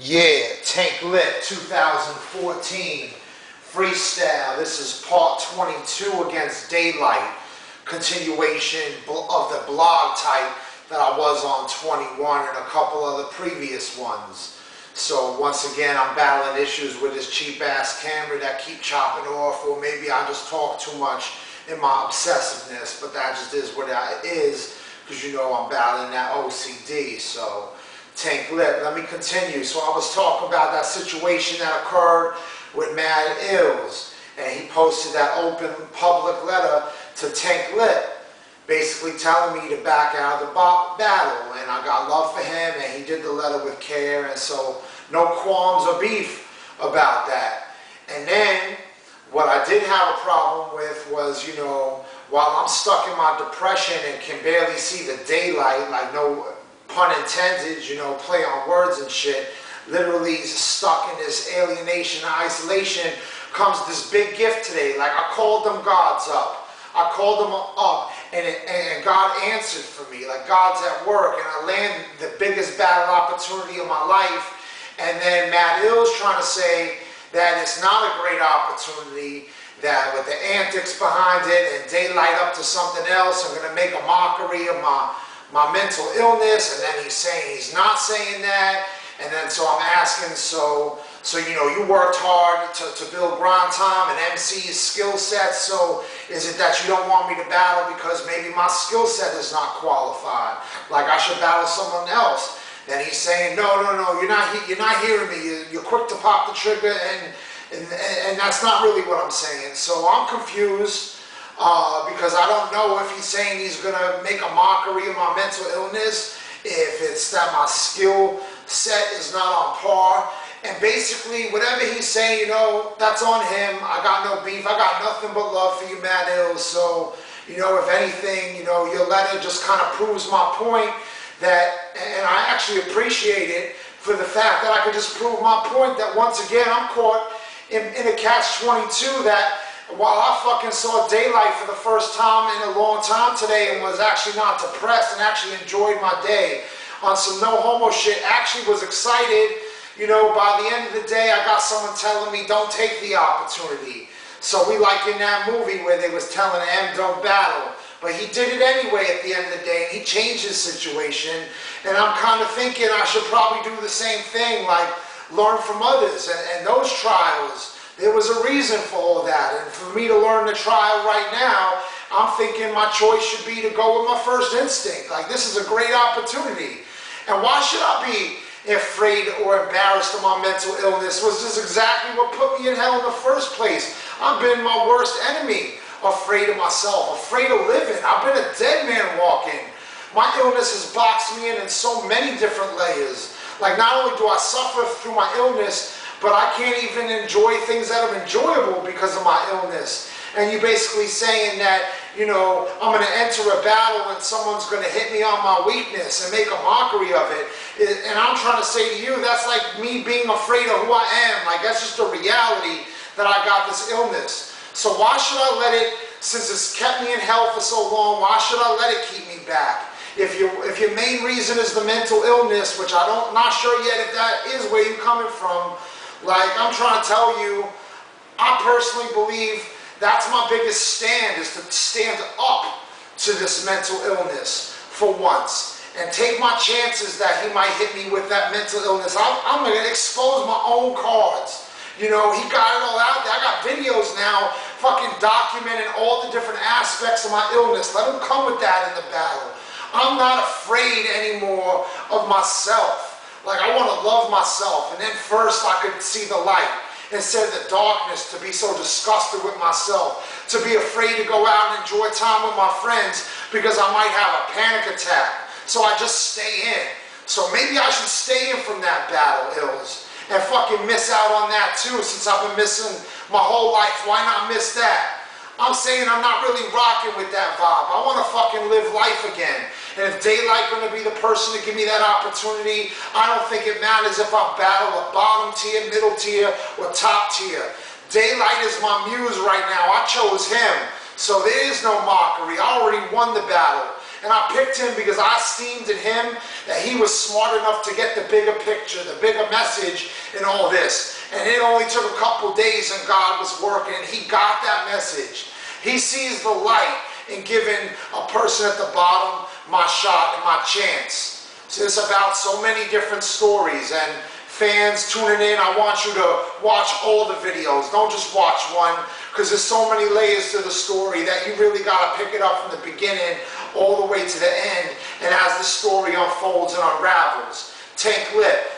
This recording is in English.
Yeah, Tank Lip 2014 freestyle. This is part 22 against DAYLYT. Continuation of the blog type that I was on 21 and a couple other previous ones. So once again, I'm battling issues with this cheap ass camera that keep chopping off, or maybe I just talk too much in my obsessiveness, but that just is what it is, because you know I'm battling that OCD. So Tank Lip, let me continue. So I was talking about that situation that occurred with Mad Ills, and he posted that open public letter to Tank Lip, basically telling me to back out of the battle, and I got love for him, and he did the letter with care, and so no qualms or beef about that. And then what I did have a problem with was, you know, while I'm stuck in my depression and can barely see the daylight, like no pun intended, you know, play on words and shit, literally stuck in this alienation and isolation, comes this big gift today. Like, I called them gods up. I called them up, and God answered for me. Like, God's at work, and I landed the biggest battle opportunity of my life. And then Matt Ill's trying to say that it's not a great opportunity, that with the antics behind it and DAYLYT up to something else, I'm going to make a mockery of my mental illness. And then he's saying he's not saying that. And then so I'm asking, so you know, you worked hard to build grind time and MC's skill set, so is it that you don't want me to battle because maybe my skill set is not qualified, like I should battle someone else? Then he's saying, no, you're not hearing me, you're quick to pop the trigger, and that's not really what I'm saying. So I'm confused because I don't know if he's saying he's gonna make a mockery of my mental illness, if it's that my skill set is not on par. And basically, whatever he's saying, you know, that's on him. I got no beef. I got nothing but love for you, Mad Ills. So, you know, if anything, you know, your letter just kind of proves my point that, and I actually appreciate it for the fact that I could just prove my point that once again, I'm caught in a catch-22 that while I fucking saw DAYLYT for the first time in a long time today and was actually not depressed and actually enjoyed my day on some no homo shit, actually was excited. You know, by the end of the day, I got someone telling me, don't take the opportunity. So we like in that movie where they was telling M, don't battle. But he did it anyway at the end of the day, and he changed his situation. And I'm kind of thinking I should probably do the same thing, like learn from others. And those trials, there was a reason for all that. And for me to learn the trial right now, I'm thinking my choice should be to go with my first instinct. Like, this is a great opportunity. And why should I be afraid or embarrassed of my mental illness? Was this exactly what put me in hell in the first place? I've been my worst enemy, afraid of myself, afraid of living. I've been a dead man walking. My illness has boxed me in so many different layers. Like, not only do I suffer through my illness, but I can't even enjoy things that are enjoyable because of my illness. And you're basically saying that, you know, I'm going to enter a battle and someone's going to hit me on my weakness and make a mockery of it. And I'm trying to say to you, that's like me being afraid of who I am. Like, that's just a reality that I got this illness. So why should I let it, since it's kept me in hell for so long, why should I let it keep me back? If your main reason is the mental illness, which I'm not sure yet if that is where you're coming from, like, I'm trying to tell you, I personally believe that's my biggest stand, is to stand up to this mental illness for once and take my chances that he might hit me with that mental illness. I'm going to expose my own cards. You know, he got it all out there. I got videos now fucking documenting all the different aspects of my illness. Let him come with that in the battle. I'm not afraid anymore of myself. Like, I want to love myself, and then first I could see the light instead of the darkness, to be so disgusted with myself, to be afraid to go out and enjoy time with my friends because I might have a panic attack. So I just stay in. So maybe I should stay in from that battle, Ills, and fucking miss out on that too, since I've been missing my whole life. Why not miss that? I'm saying I'm not really rocking with that vibe. I want to fucking live life again. And if DAYLYT going to be the person to give me that opportunity, I don't think it matters if I battle a bottom tier, middle tier, or top tier. DAYLYT is my muse right now. I chose him. So there is no mockery. I already won the battle. And I picked him because I esteemed in him that he was smart enough to get the bigger picture, the bigger message in all this. And it only took a couple days and God was working and he got that message. He sees the light in giving a person at the bottom my shot and my chance. So it's about so many different stories, and fans tuning in, I want you to watch all the videos. Don't just watch one, because there's so many layers to the story that you really got to pick it up from the beginning all the way to the end, and as the story unfolds and unravels. Tank Lip.